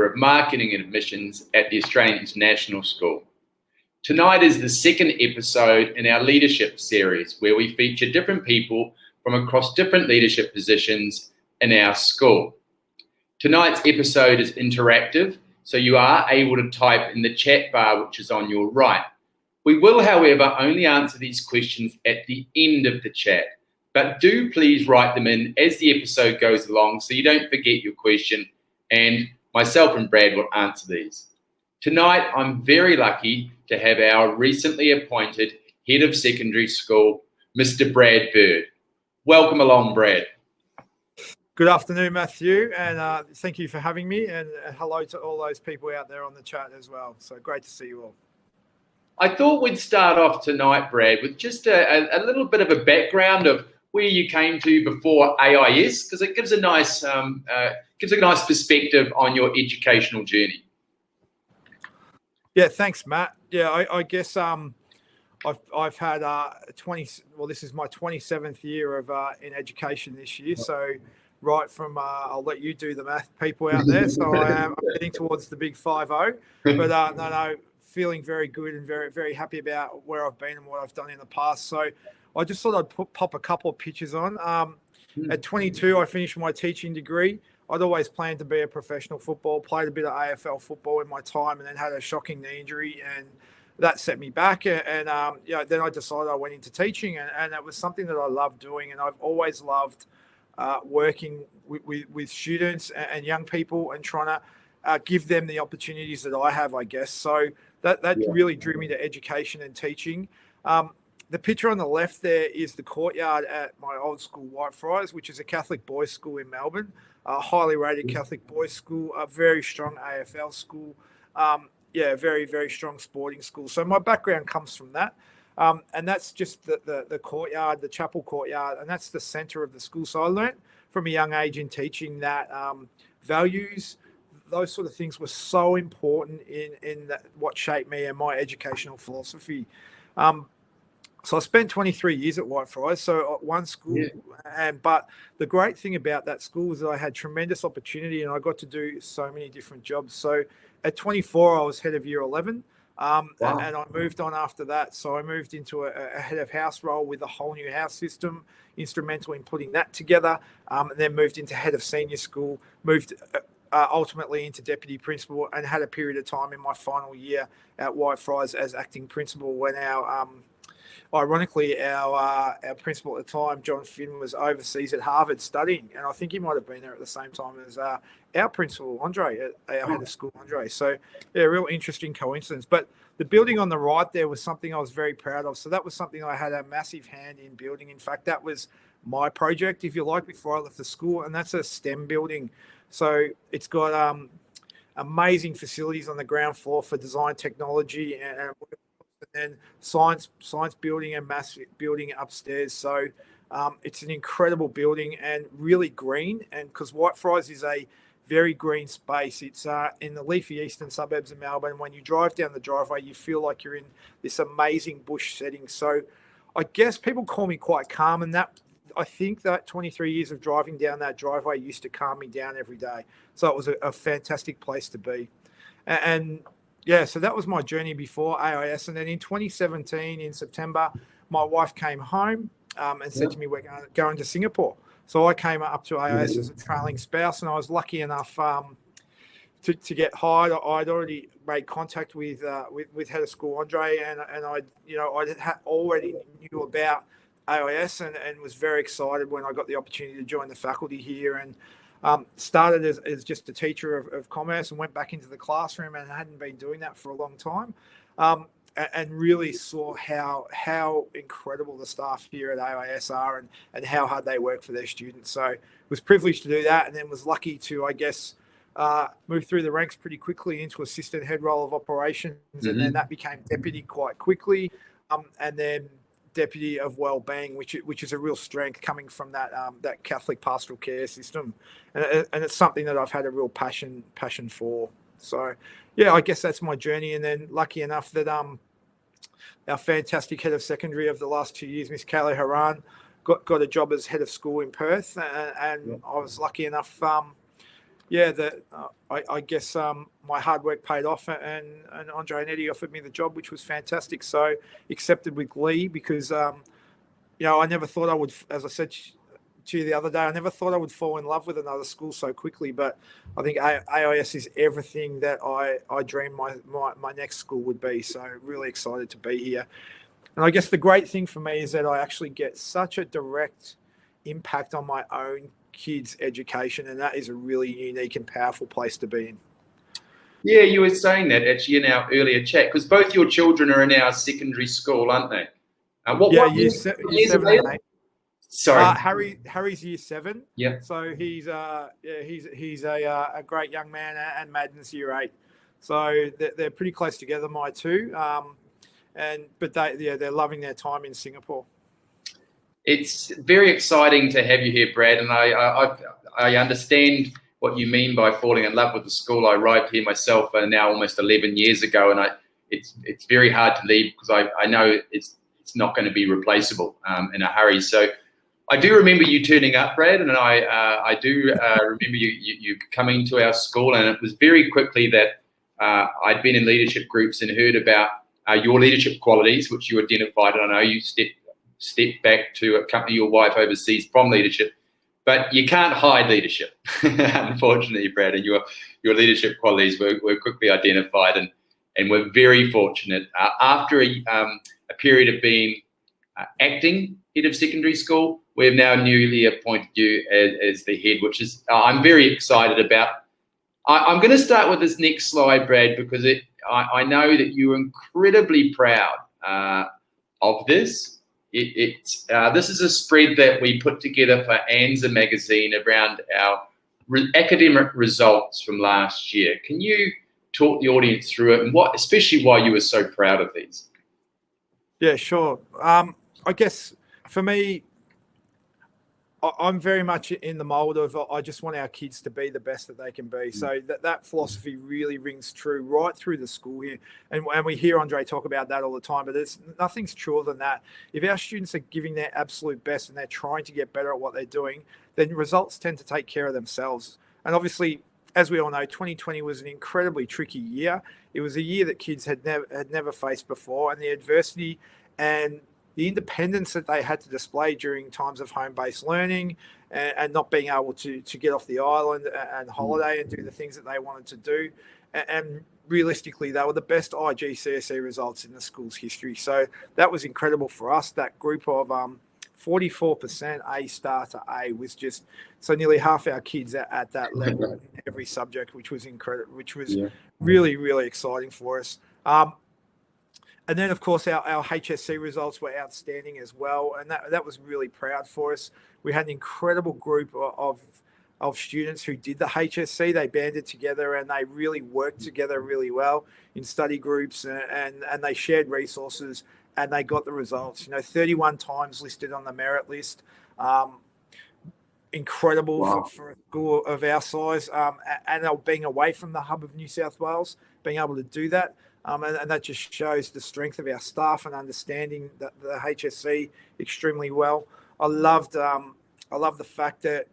of Marketing and Admissions at the Australian International School. Tonight is the second episode in our leadership series where we feature different people from across different leadership positions in our school. Tonight's episode is interactive, so you are able to type in the chat bar which is on your right. We will, however, only answer these questions at the end of the chat, but do please write them in as the episode goes along so you don't forget your question, and myself and Brad will answer these. Tonight, I'm very lucky to have our recently appointed Head of Secondary School, Mr. Brad Bird. Welcome along, Brad. Good afternoon, Matthew, and thank you for having me, and hello to all those people out there on the chat as well. So great to see you all. I thought we'd start off tonight, Brad, with just a little bit of a background of where you came to before AIS, because it gives a nice perspective on your educational journey. Yeah, thanks, Matt. Yeah, I guess I've had this is my 27th year of in education this year. So right from I'll let you do the math, people out there. So I'm heading towards the big 5-0, but no, feeling very good and very, very happy about where I've been and what I've done in the past. So I just thought I'd pop a couple of pictures on. At 22, I finished my teaching degree. I'd always planned to be a professional football, played a bit of AFL football in my time, and then had a shocking knee injury, and that set me back. And then I decided I went into teaching, and it was something that I loved doing, and I've always loved working with students and young people and trying to give them the opportunities that I have, I guess. So that really drew me to education and teaching. The picture on the left there is the courtyard at my old school, Whitefriars, which is a Catholic boys' school in Melbourne, a highly rated Catholic boys' school, a very strong AFL school, very, very strong sporting school. So my background comes from that. And that's just the courtyard, the chapel courtyard, and that's the centre of the school. So I learnt from a young age in teaching that values, those sort of things were so important in what shaped me and my educational philosophy. So I spent 23 years at Whitefriars, so at one school. Yeah. But the great thing about that school was that I had tremendous opportunity and I got to do so many different jobs. So at 24, I was head of year 11. Wow. And I moved on after that. So I moved into a head of house role with a whole new house system, instrumental in putting that together, and then moved into head of senior school, moved ultimately into deputy principal, and had a period of time in my final year at Whitefriars as acting principal when ironically, our principal at the time, John Finn, was overseas at Harvard studying, and I think he might have been there at the same time as our principal, Andre, our head of school, Andre. So, yeah, real interesting coincidence. But the building on the right there was something I was very proud of. So that was something I had a massive hand in building. In fact, that was my project, if you like, before I left the school, and that's a STEM building. So it's got amazing facilities on the ground floor for design technology and then science building and maths building upstairs. So it's an incredible building and really green. And because Whitefriars is a very green space, it's in the leafy eastern suburbs of Melbourne. When you drive down the driveway, you feel like you're in this amazing bush setting. So I guess people call me quite calm, and that I think that 23 years of driving down that driveway used to calm me down every day. So it was a fantastic place to be. And yeah, so that was my journey before AIS. And then in 2017, in September, my wife came home and said to me, we're going to Singapore. So I came up to AIS as a trailing spouse, and I was lucky enough to get hired. I'd already made contact with head of school, Andre, and I already knew about AIS and was very excited when I got the opportunity to join the faculty here, and started as just a teacher of commerce and went back into the classroom, and hadn't been doing that for a long time, and really saw how incredible the staff here at AIS are and how hard they work for their students. So was privileged to do that, and then was lucky to, I guess, move through the ranks pretty quickly into assistant head role of operations, and then that became deputy quite quickly, and then deputy of Wellbeing, which is a real strength coming from that Catholic pastoral care system, and it's something that I've had a real passion for. So yeah, I guess that's my journey. And then lucky enough that our fantastic head of secondary of the last 2 years, Miss Kayla Haran, got a job as head of school in Perth, and I was lucky enough yeah, I guess my hard work paid off, and Andre and Eddie offered me the job, which was fantastic. So accepted with glee because I never thought I would, as I said to you the other day, I never thought I would fall in love with another school so quickly. But I think AIS is everything that I dreamed my next school would be. So really excited to be here. And I guess the great thing for me is that I actually get such a direct impact on my own kids' education, and that is a really unique and powerful place to be in. Yeah, you were saying that actually in our earlier chat, because both your children are in our secondary school, aren't they? Year 7 and 8. Sorry, Harry's year 7. Yeah. So he's a great young man, and Madden's year 8. So they're pretty close together, my two. But they're loving their time in Singapore. It's very exciting to have you here, Brad, and I understand what you mean by falling in love with the school. I arrived here myself now almost 11 years ago, and it's very hard to leave because I know it's not going to be replaceable in a hurry. So I do remember you turning up, Brad, and I do remember you coming to our school, and it was very quickly that I'd been in leadership groups and heard about your leadership qualities, which you identified, and I know you stepped back to accompany your wife overseas from leadership, but you can't hide leadership, unfortunately, Brad, and your leadership qualities were quickly identified, and we're very fortunate. After a period of being acting head of secondary school, we've now newly appointed you as the head, which is I'm very excited about. I'm going to start with this next slide, Brad, because I know that you're incredibly proud of this. This is a spread that we put together for ANZA magazine around our academic results from last year. Can you talk the audience through it, and especially why you were so proud of these? Yeah, sure. I guess for me, I'm very much in the mold of I just want our kids to be the best that they can be. So that philosophy really rings true right through the school here. And we hear Andre talk about that all the time, but nothing's truer than that. If our students are giving their absolute best and they're trying to get better at what they're doing, then results tend to take care of themselves. And obviously, as we all know, 2020 was an incredibly tricky year. It was a year that kids had never faced before, and the adversity and the independence that they had to display during times of home-based learning and not being able to get off the island and holiday and do the things that they wanted to do. And realistically, they were the best IGCSE results in the school's history. So that was incredible for us. That group of 44% A star to A was just so nearly half our kids at that level in every subject, which was incredible, which was really, really exciting for us. And then, of course, our HSC results were outstanding as well, and that was really proud for us. We had an incredible group of students who did the HSC. They banded together and they really worked together really well in study groups, and they shared resources, and they got the results. 31 times listed on the merit list. Incredible for a school of our size, and being away from the hub of New South Wales, being able to do that. And that just shows the strength of our staff and understanding the HSC extremely well. I love the fact that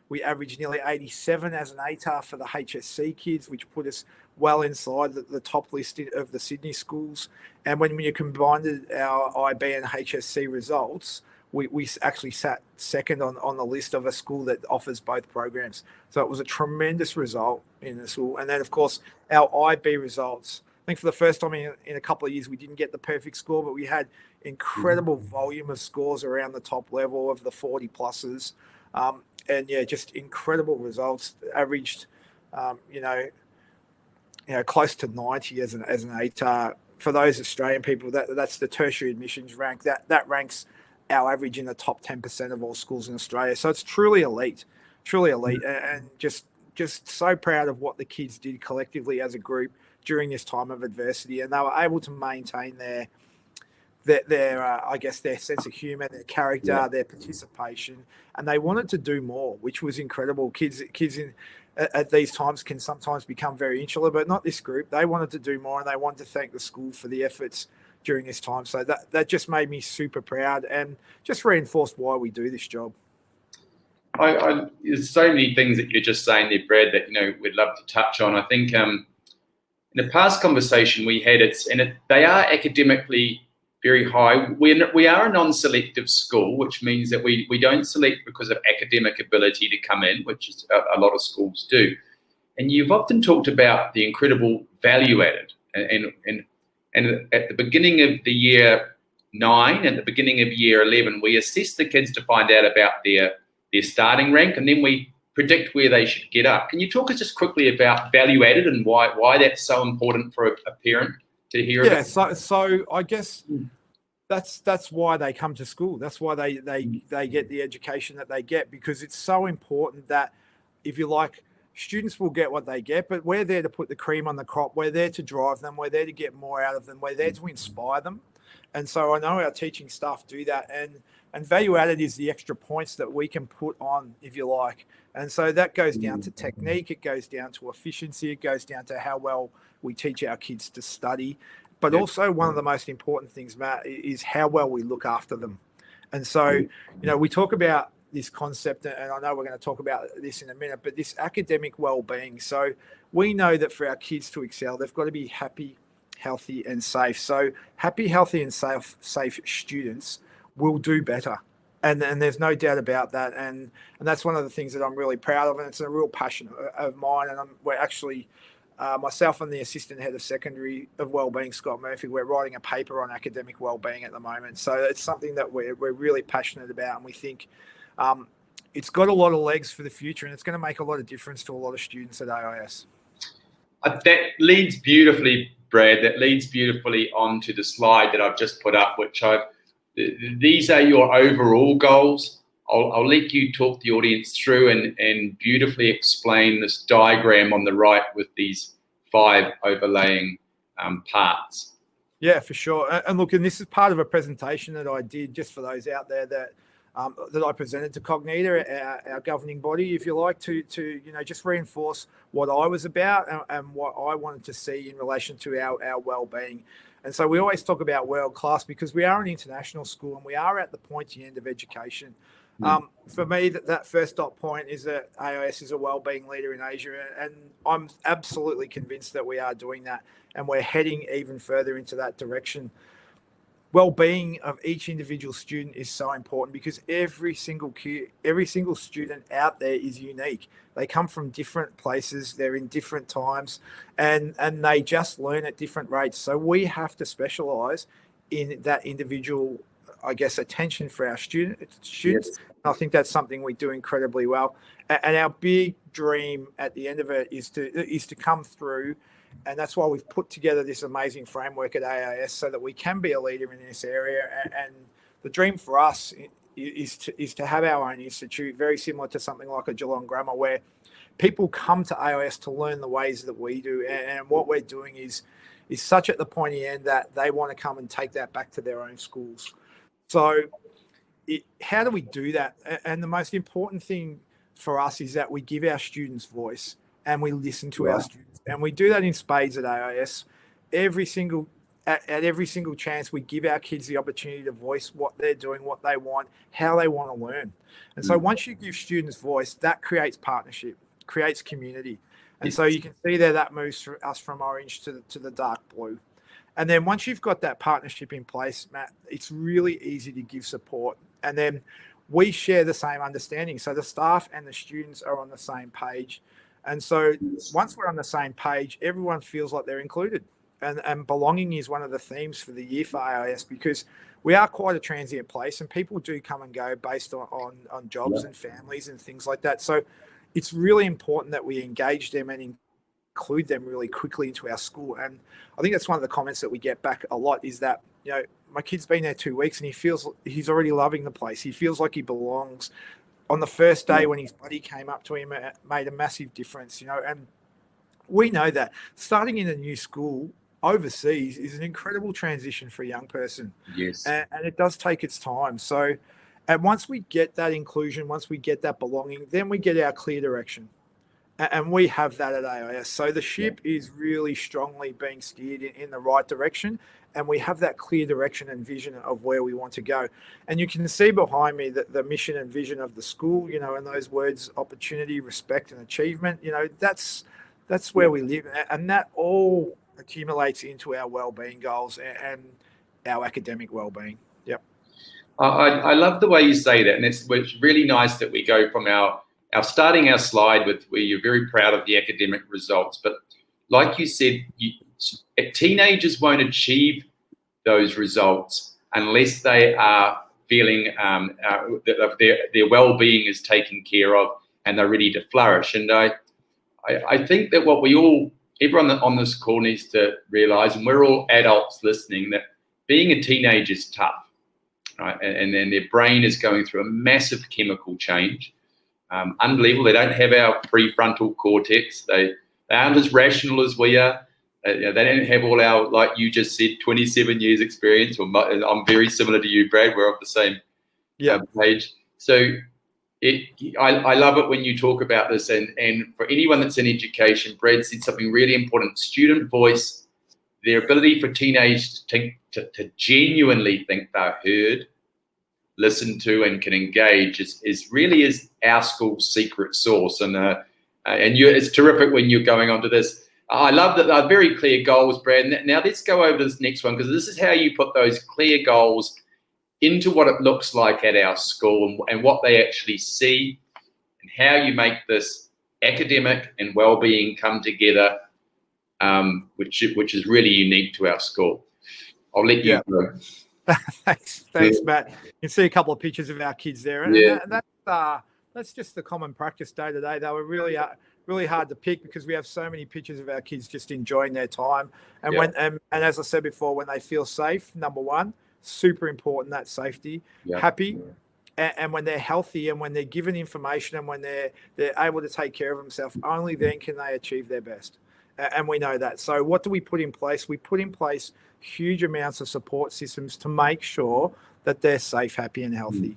we averaged nearly 87 as an ATAR for the HSC kids, which put us well inside the top list of the Sydney schools. And when you combined our IB and HSC results, we actually sat second on the list of a school that offers both programs. So it was a tremendous result in the school. And then, of course, our IB results. I think for the first time in a couple of years, we didn't get the perfect score, but we had incredible volume of scores around the top level of the 40 pluses. And yeah, just incredible results. Averaged, close to 90 as an ATAR. For those Australian people, that's the tertiary admissions rank. That ranks our average in the top 10% of all schools in Australia. So it's truly elite, and just so proud of what the kids did collectively as a group during this time of adversity, and they were able to maintain their sense of humor, their character, their participation, and they wanted to do more, which was incredible. Kids at these times can sometimes become very insular, but not this group. They wanted to do more, and they wanted to thank the school for the efforts during this time. So that just made me super proud and just reinforced why we do this job. There's so many things that you're just saying there, Brad, that we'd love to touch on. I think in the past conversation we had, they are academically very high. We are a non-selective school, which means that we don't select because of academic ability to come in, which is a lot of schools do. And you've often talked about the incredible value added, and at the beginning of the year 9, at the beginning of year 11, we assess the kids to find out about their starting rank, and then we predict where they should get up. Can you talk us just quickly about value added and why that's so important for a parent to hear about? Yeah, so I guess that's why they come to school. That's why they get the education that they get, because it's so important that, if you like, students will get what they get, but we're there to put the cream on the crop. We're there to drive them. We're there to get more out of them. We're there to inspire them. And so I know our teaching staff do that. And value added is the extra points that we can put on, if you like. And so that goes down to technique. It goes down to efficiency. It goes down to how well we teach our kids to study. But also one of the most important things, Matt, is how well we look after them. And so, we talk about this concept, and I know we're going to talk about this in a minute, but this academic well-being. So we know that for our kids to excel, they've got to be happy, healthy, and safe. So happy, healthy, and safe students will do better. And there's no doubt about that. And that's one of the things that I'm really proud of, and it's a real passion of mine. And we're actually, myself and the assistant head of secondary of Wellbeing, Scott Murphy, we're writing a paper on academic wellbeing at the moment. So it's something that we're really passionate about, and we think it's got a lot of legs for the future, and it's going to make a lot of difference to a lot of students at AIS. That leads beautifully, Brad. That leads beautifully onto the slide that I've just put up, which these are your overall goals. I'll let you talk the audience through and beautifully explain this diagram on the right with these 5 overlaying parts. Yeah, for sure. And look, and this is part of a presentation that I did, just for those out there that I presented to Cognita, our governing body, if you like, to just reinforce what I was about and what I wanted to see in relation to our well-being. And so we always talk about world class because we are an international school and we are at the pointy end of education. For me, that first dot point is that AIS is a wellbeing leader in Asia, and I'm absolutely convinced that we are doing that, and we're heading even further into that direction. Well-being of each individual student is so important because every single student out there is unique. They come from different places, they're in different times, and they just learn at different rates. So we have to specialize in that individual, I guess, attention for our students. Yes. I think that's something we do incredibly well. And our big dream at the end of it is to come through. And that's why we've put together this amazing framework at AIS so that we can be a leader in this area. And the dream for us is to have our own institute, very similar to something like a Geelong Grammar, where people come to AIS to learn the ways that we do. And what we're doing is such at the pointy end that they want to come and take that back to their own schools. So how do we do that? And the most important thing for us is that we give our students voice and we listen to our students. And we do that in spades at AIS. At every single chance, we give our kids the opportunity to voice what they're doing, what they want, how they want to learn. And so once you give students voice, that creates partnership, creates community. And so you can see there that moves us from orange to the dark blue. And then once you've got that partnership in place, Matt, it's really easy to give support. And then we share the same understanding. So the staff and the students are on the same page. And so once we're on the same page, everyone feels like they're included. And belonging is one of the themes for the year for AIS, because we are quite a transient place and people do come and go based on jobs and families and things like that. So it's really important that we engage them and include them really quickly into our school. And I think that's one of the comments that we get back a lot is that, my kid's been there 2 weeks and he feels he's already loving the place. He feels like he belongs. On the first day when his buddy came up to him, it made a massive difference, and we know that starting in a new school overseas is an incredible transition for a young person. Yes. And it does take its time. So, and once we get that inclusion, once we get that belonging, then we get our clear direction. And we have that at AIS. So the ship is really strongly being steered in the right direction. And we have that clear direction and vision of where we want to go. And you can see behind me that the mission and vision of the school, and those words, opportunity, respect, and achievement, that's where we live. And that all accumulates into our wellbeing goals and our academic wellbeing. Yep. I love the way you say that. And it's really nice that we go from our starting our slide with where you're very proud of the academic results. But like you said, teenagers won't achieve those results unless they are feeling that their well-being is taken care of and they're ready to flourish. And I think that what everyone on this call needs to realize, and we're all adults listening, that being a teenager is tough, right? And then their brain is going through a massive chemical change. Unbelievable. They don't have our prefrontal cortex. They aren't as rational as we are. They don't have all our, like you just said, 27 years experience. I'm very similar to you, Brad. We're of the same page. So I love it when you talk about this. And for anyone that's in education, Brad said something really important. Student voice, their ability for teenagers to genuinely think they're heard, listened to, and can engage is really our school's secret sauce. And it's terrific when you're going on to this. I love that they're very clear goals, Brad. Now let's go over to this next one, because this is how you put those clear goals into what it looks like at our school and what they actually see, and how you make this academic and well-being come together, which is really unique to our school. I'll let you go. Thanks, Matt. You can see a couple of pictures of our kids there, and that's just the common practice day to day. They were really hard to pick because we have so many pictures of our kids just enjoying their time. And and as I said before, when they feel safe, number one, super important, that safety, happy, and when they're healthy and when they're given information and when they're able to take care of themselves, only then can they achieve their best. And we know that. So what do we put in place? We put in place huge amounts of support systems to make sure that they're safe, happy, and healthy.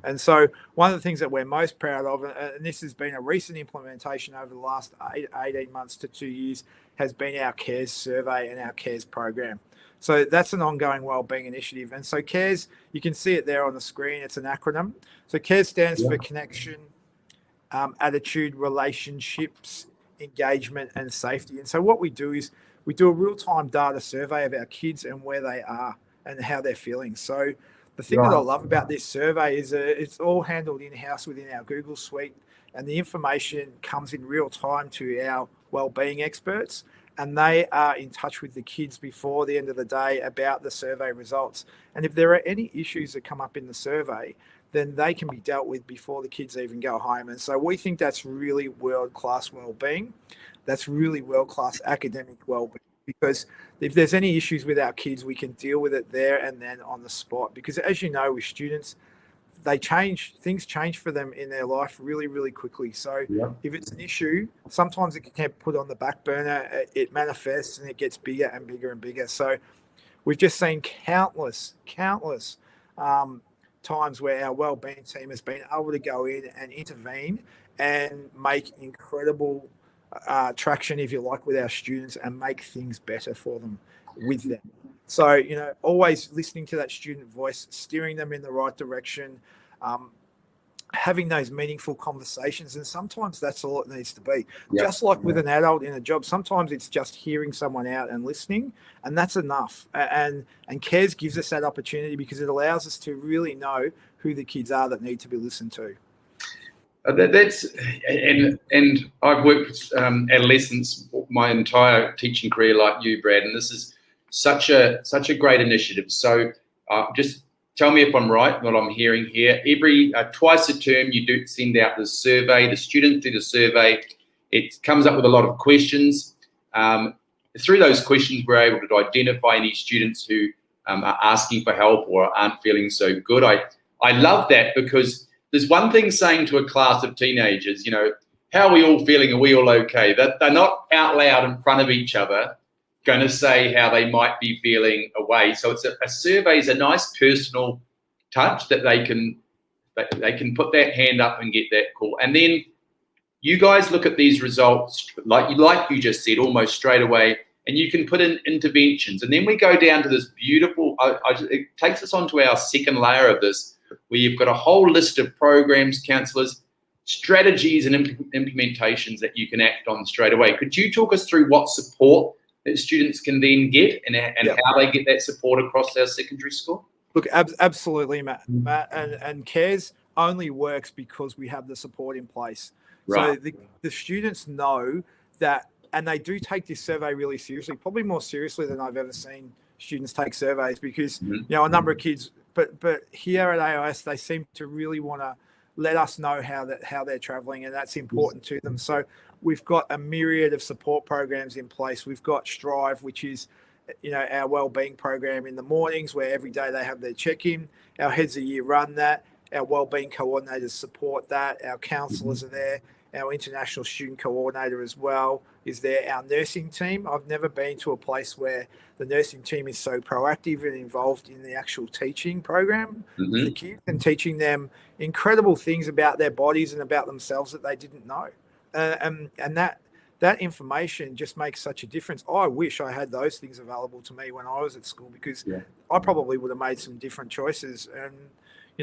And so one of the things that we're most proud of, and this has been a recent implementation over the last 18 months to 2 years, has been our CARES survey and our CARES program. So that's an ongoing wellbeing initiative. And so CARES, you can see it there on the screen. It's an acronym. So CARES stands for connection, attitude, relationships, engagement, and safety. And so what we do is we do a real-time data survey of our kids and where they are and how they're feeling. So the thing that I love about this survey is it's all handled in-house within our Google Suite, and the information comes in real time to our wellbeing experts, and they are in touch with the kids before the end of the day about the survey results. And if there are any issues that come up in the survey, then they can be dealt with before the kids even go home. And so we think that's really world-class wellbeing. That's really world-class academic wellbeing, because if there's any issues with our kids, we can deal with it there and then on the spot. Because as you know, with students, things change for them in their life really, really quickly. So if it's an issue, sometimes it can get put on the back burner, it manifests and it gets bigger and bigger and bigger. So we've just seen countless times where our wellbeing team has been able to go in and intervene and make incredible traction, if you like, with our students and make things better for them with them. So, always listening to that student voice, steering them in the right direction, having those meaningful conversations. And sometimes that's all it needs to be. Just like with an adult in a job, sometimes it's just hearing someone out and listening, and that's enough. And CARES gives us that opportunity because it allows us to really know who the kids are that need to be listened to. And I've worked with adolescents my entire teaching career, like you, Brad, and this is such a great initiative. So just tell me if I'm right, what I'm hearing here. Every twice a term, you do send out this survey. The students do the survey. It comes up with a lot of questions. Through those questions, we're able to identify any students who are asking for help or aren't feeling so good. I love that, because there's one thing saying to a class of teenagers, how are we all feeling? Are we all okay? That they're not out loud in front of each other going to say how they might be feeling away. So it's a survey is a nice personal touch that they can put that hand up and get that call. And then You guys look at these results, like you just said, almost straight away, and you can put in interventions. And then we go down to this beautiful, it takes us on to our second layer of this, where you've got a whole list of programs, counsellors, strategies and implementations that you can act on straight away. Could you talk us through what support that students can then get and how they get that support across our secondary school? Look, absolutely, Matt. And CARES only works because we have the support in place. Right. So the students know that, and they do take this survey really seriously, probably more seriously than I've ever seen students take surveys, because a number of kids, but here at AIS, they seem to really want to let us know how they're traveling, and that's important to them. So we've got a myriad of support programs in place. We've got Strive, which is our wellbeing program in the mornings, where every day they have their check-in. Our heads of year run that. Our wellbeing coordinators support that. Our counsellors are there. Our international student coordinator as well is there. Our nursing team. I've never been to a place where the nursing team is so proactive and involved in the actual teaching program with the kids and teaching them incredible things about their bodies and about themselves that they didn't know. And that information just makes such a difference. I wish I had those things available to me when I was at school, because I probably would have made some different choices, and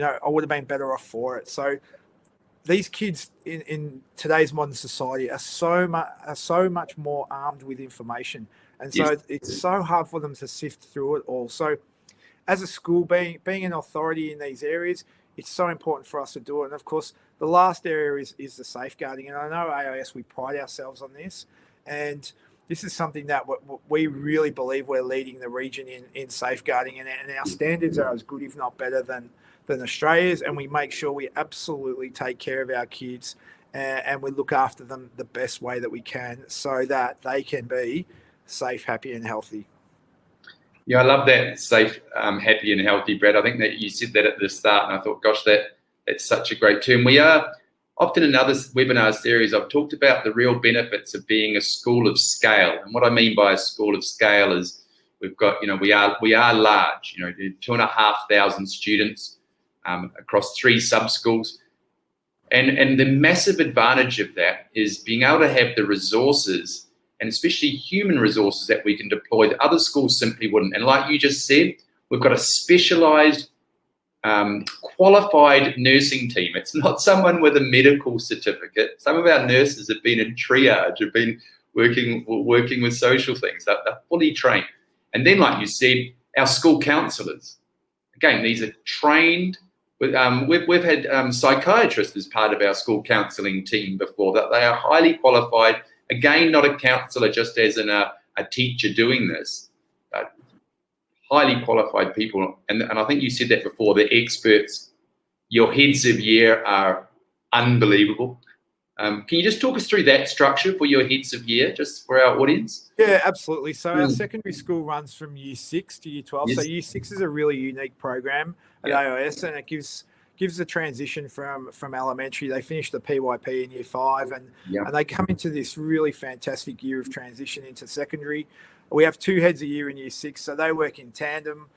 I would have been better off for it. So these kids in today's modern society are so much more armed with information, and so it's so hard for them to sift through it all. So as a school, being an authority in these areas, it's so important for us to do it. And of course, the last area is the safeguarding. And I know AIS, we pride ourselves on this, and this is something that we really believe we're leading the region in safeguarding, and our standards are as good, if not better, than Australia's, and we make sure we absolutely take care of our kids and we look after them the best way that we can, so that they can be safe, happy and healthy. Yeah, I love that, safe, happy and healthy, Brad. I think that you said that at the start, and I thought, gosh, that's such a great term. We are often in other webinar series, I've talked about the real benefits of being a school of scale. And what I mean by a school of scale is we've got, we are large, 2,500 students across 3 sub-schools. And the massive advantage of that is being able to have the resources, and especially human resources, that we can deploy that other schools simply wouldn't. And like you just said, we've got a specialised, qualified nursing team. It's not someone with a medical certificate. Some of our nurses have been in triage, have been working with social things. They're fully trained. And then, like you said, our school counsellors. Again, these are trained. We've had psychiatrists as part of our school counselling team before. That they are highly qualified. Again, not a counsellor just as in a teacher doing this, but highly qualified people. And I think you said that before, the experts. Your heads of year are unbelievable. Can you just talk us through that structure for your heads of year, just for our audience? Yeah, absolutely. So our secondary school runs from year 6 to year 12. Yes. So year 6 is a really unique program at AIS, and it gives the transition from elementary. They finish the PYP in year 5, and they come into this really fantastic year of transition into secondary. We have 2 heads a year in year 6, so they work in tandem.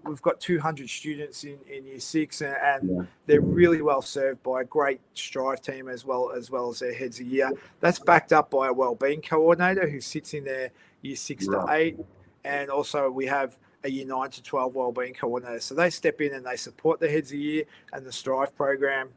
We've got 200 students in year 6, and they're really well served by a great Strive team as well as their heads a year. That's backed up by a wellbeing coordinator who sits in their year 6 to 8, and also we have a year 9 to 12 wellbeing coordinator. So they step in and they support the heads a year and the Strive program.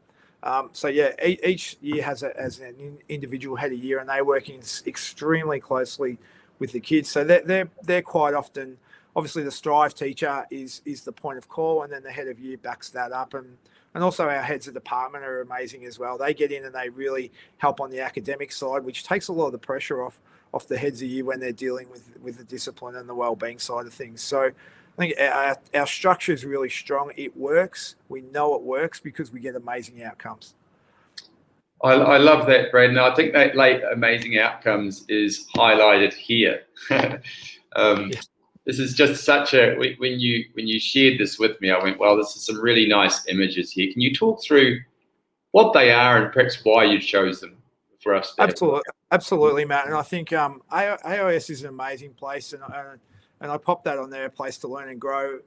Each year has an individual head a year, and they work extremely closely with the kids. So they're quite often. Obviously, the Strive teacher is the point of call, and then the head of year backs that up. And also our heads of department are amazing as well. They get in and they really help on the academic side, which takes a lot of the pressure off the heads of year when they're dealing with the discipline and the wellbeing side of things. So I think our structure is really strong. It works. We know it works because we get amazing outcomes. I love that, Brad. And I think that amazing outcomes is highlighted here. This is just such when you shared this with me, I went, well, this is some really nice images here. Can you talk through what they are and perhaps why you chose them for us? Absolutely, Matt. And I think AIS is an amazing place, and I popped that on there, a place to learn and grow.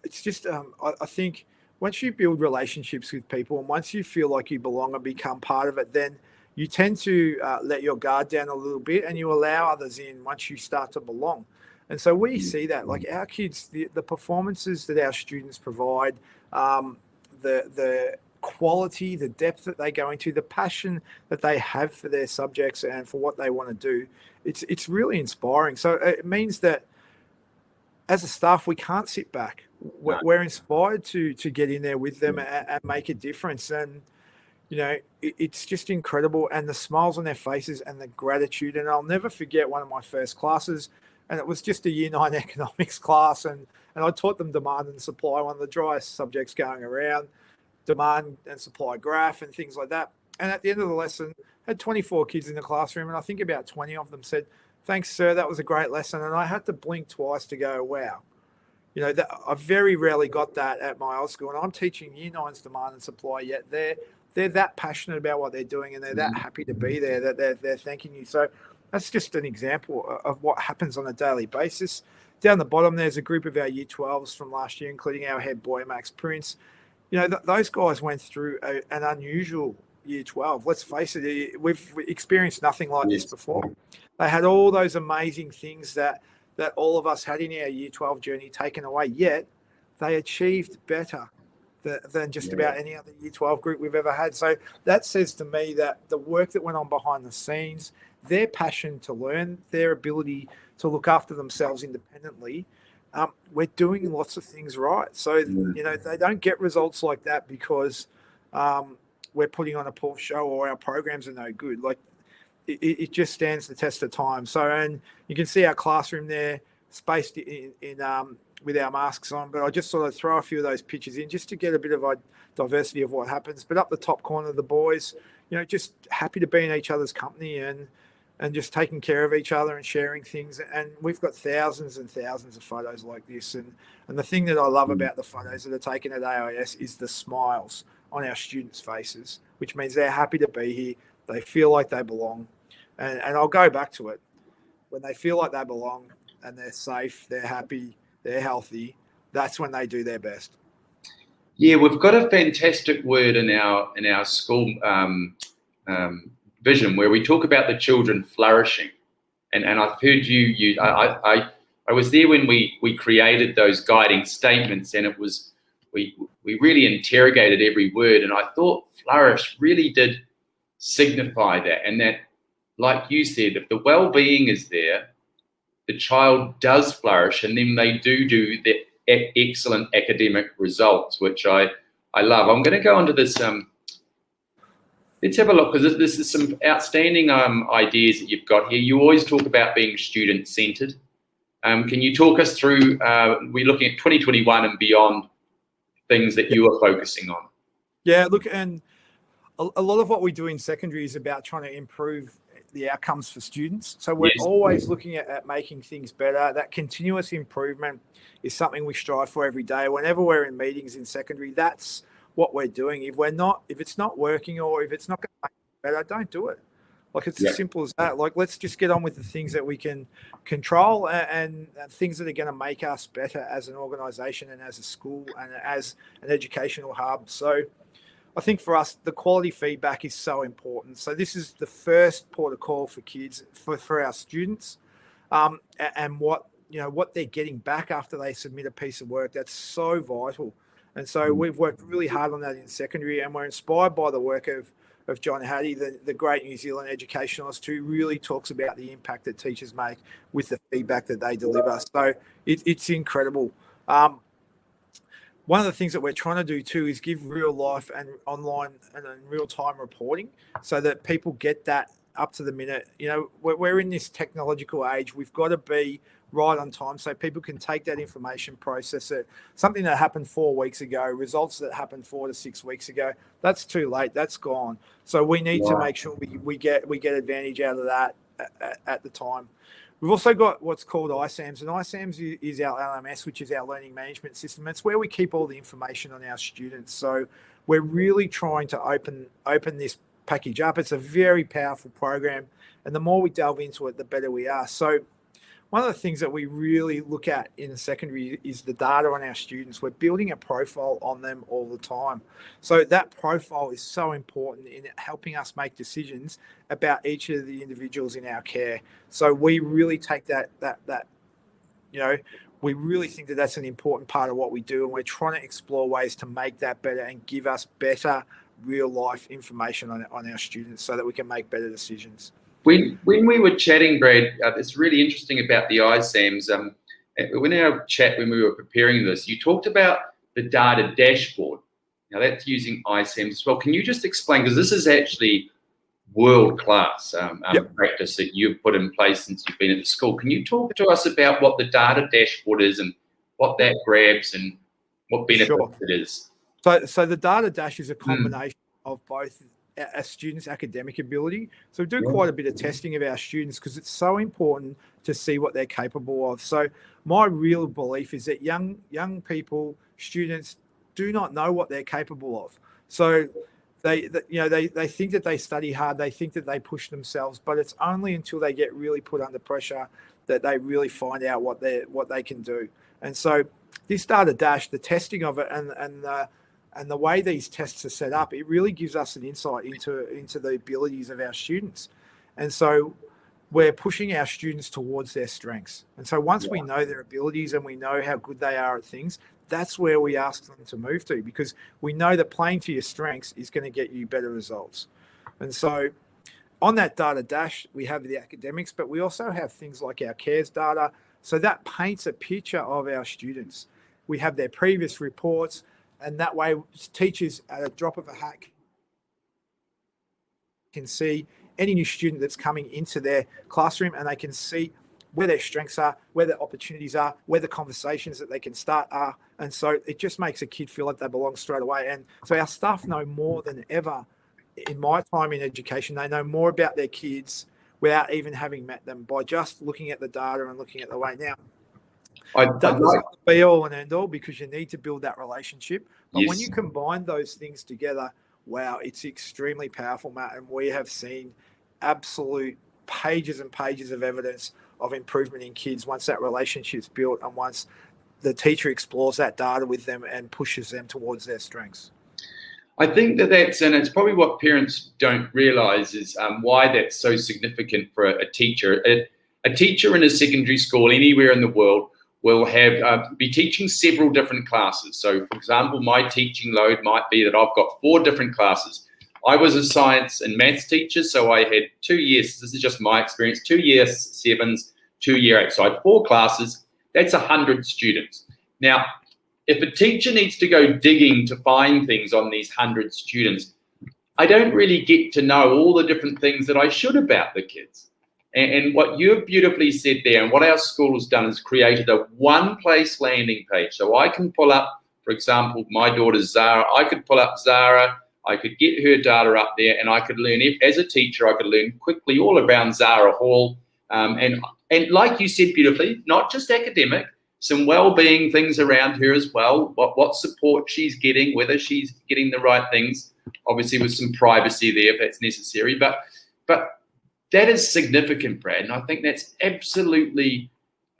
It's just, I think once you build relationships with people, and once you feel like you belong and become part of it, then you tend to let your guard down a little bit and you allow others in once you start to belong. And so we see that, like our kids, the performances that our students provide, the quality, the depth that they go into, the passion that they have for their subjects and for what they want to do, it's really inspiring. So it means that as a staff, we can't sit back. We're inspired to get in there with them and make a difference. And it's just incredible. And the smiles on their faces and the gratitude. And I'll never forget one of my first classes. And it was just a Year 9 economics class. And I taught them demand and supply, one of the driest subjects going around, demand and supply graph and things like that. And at the end of the lesson, I had 24 kids in the classroom. And I think about 20 of them said, "Thanks, sir. That was a great lesson." And I had to blink twice to go, wow. I very rarely got that at my old school. And I'm teaching Year 9's demand and supply, yet they're that passionate about what they're doing and they're that happy to be there that they're thanking you. So that's just an example of what happens on a daily basis. Down the bottom, there's a group of our Year 12s from last year, including our head boy, Max Prince. Those guys went through an unusual Year 12. Let's face it, we've experienced nothing like this before. They had all those amazing things that all of us had in our Year 12 journey taken away, yet they achieved better than just about any other Year 12 group we've ever had. So that says to me that the work that went on behind the scenes, their passion to learn, their ability to look after themselves independently, we're doing lots of things right. So, they don't get results like that because we're putting on a poor show or our programs are no good. Like, it just stands the test of time. So, and you can see our classroom there spaced in with our masks on, but I just sort of throw a few of those pictures in just to get a bit of a diversity of what happens. But up the top corner, the boys, just happy to be in each other's company and just taking care of each other and sharing things. And we've got thousands and thousands of photos like this. And the thing that I love about the photos that are taken at AIS is the smiles on our students' faces, which means they're happy to be here. They feel like they belong. And I'll go back to it. When they feel like they belong and they're safe, they're happy, they're healthy, that's when they do their best. Yeah, we've got a fantastic word in our school vision where we talk about the children flourishing. And I've heard you use, I was there when we created those guiding statements, and it was, we really interrogated every word, and I thought flourish really did signify that. And that, like you said, if the well-being is there, the child does flourish, and then they do the excellent academic results, which I love. I'm going to go on to this. Let's have a look, because this is some outstanding ideas that you've got here. You always talk about being student-centered. Can you talk us through, we're looking at 2021 and beyond, things that you are focusing on? Yeah, look, and a lot of what we do in secondary is about trying to improve the outcomes for students. So we're always looking at making things better. That continuous improvement is something we strive for every day. Whenever we're in meetings in secondary, that's what we're doing. If it's not working or if it's not going to make it better, don't do it. Like, it's as simple as that. Like, let's just get on with the things that we can control and things that are going to make us better as an organisation and as a school and as an educational hub. So I think for us, the quality feedback is so important. So this is the first port of call for kids, for our students, and what they're getting back after they submit a piece of work. That's so vital. And so we've worked really hard on that in secondary, and we're inspired by the work of John Hattie, the great New Zealand educationalist, who really talks about the impact that teachers make with the feedback that they deliver. So it's incredible. One of the things that we're trying to do too is give real life and online and real time reporting so that people get that up to the minute. We're in this technological age. We've got to be right on time so people can take that information, process it. Something that happened 4 weeks ago, results that happened 4 to 6 weeks ago, that's too late. That's gone. So we need to make sure we get advantage out of that at the time. We've also got what's called ISAMS, and ISAMS is our LMS, which is our learning management system. It's where we keep all the information on our students. So we're really trying to open this package up. It's a very powerful program, and the more we delve into it, the better we are. So one of the things that we really look at in secondary is the data on our students. We're building a profile on them all the time. So that profile is so important in helping us make decisions about each of the individuals in our care. So we really take that we really think that that's an important part of what we do, and we're trying to explore ways to make that better and give us better real life information on our students so that we can make better decisions. When we were chatting, Brad, it's really interesting about the ISAMs. In our chat, when we were preparing this, you talked about the data dashboard. Now, that's using ISAMs as well. Can you just explain, because this is actually world-class practice that you've put in place since you've been at the school. Can you talk to us about what the data dashboard is and what that grabs and what benefits it is? So the data dash is a combination of both a student's academic ability. So we do quite a bit of testing of our students because it's so important to see what they're capable of. So my real belief is that young people, students, do not know what they're capable of. So they think that they study hard, they think that they push themselves, but it's only until they get really put under pressure that they really find out what they can do. And so this data dash, the testing of it and the way these tests are set up, it really gives us an insight into the abilities of our students. And so we're pushing our students towards their strengths. And so once we know their abilities and we know how good they are at things, that's where we ask them to move to, because we know that playing to your strengths is going to get you better results. And so on that data dash, we have the academics, but we also have things like our cares data. So that paints a picture of our students. We have their previous reports, and that way teachers at a drop of a hat can see any new student that's coming into their classroom, and they can see where their strengths are, where their opportunities are, where the conversations that they can start are. And so it just makes a kid feel like they belong straight away. And so our staff know more than ever. In my time in education, they know more about their kids without even having met them, by just looking at the data and looking at the way. Now, data's not the be all and end all, because you need to build that relationship. But when you combine those things together, wow, it's extremely powerful, Matt. And we have seen absolute pages and pages of evidence of improvement in kids once that relationship's built and once the teacher explores that data with them and pushes them towards their strengths. I think that's, and it's probably what parents don't realise, is why that's so significant for a teacher. A teacher in a secondary school anywhere in the world will have be teaching several different classes. So, for example, my teaching load might be that I've got 4 different classes. I was a science and maths teacher, so I had 2 years. This is just my experience: 2 year 7s, 2 year 8. So I had 4 classes. That's 100 students. Now, if a teacher needs to go digging to find things on these 100 students, I don't really get to know all the different things that I should about the kids. And what you've beautifully said there, and what our school has done, is created a one-place landing page. So I can pull up, for example, my daughter Zara. I could pull up Zara. I could get her data up there, and I could learn, as a teacher, I could learn quickly all around Zara Hall. And like you said beautifully, not just academic, some well-being things around her as well, what support she's getting, whether she's getting the right things, obviously with some privacy there if that's necessary. But that is significant, Brad, and I think that's absolutely,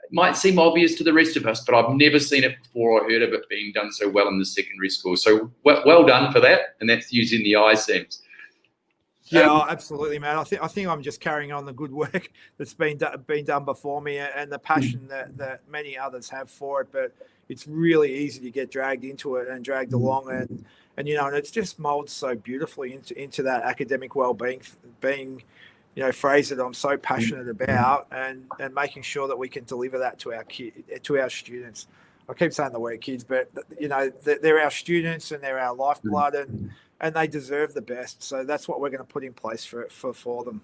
it might seem obvious to the rest of us, but I've never seen it before or heard of it being done so well in the secondary school. So well done for that, and that's using the ISAMs. Yeah, absolutely, man. I think I'm just carrying on the good work that's been done before me, and the passion that many others have for it. But it's really easy to get dragged into it and dragged along, and it just molds so beautifully into that academic well-being phrase that I'm so passionate about, and making sure that we can deliver that to our students. I keep saying the word kids, but they're our students and they're our lifeblood, and they deserve the best. So that's what we're going to put in place for them.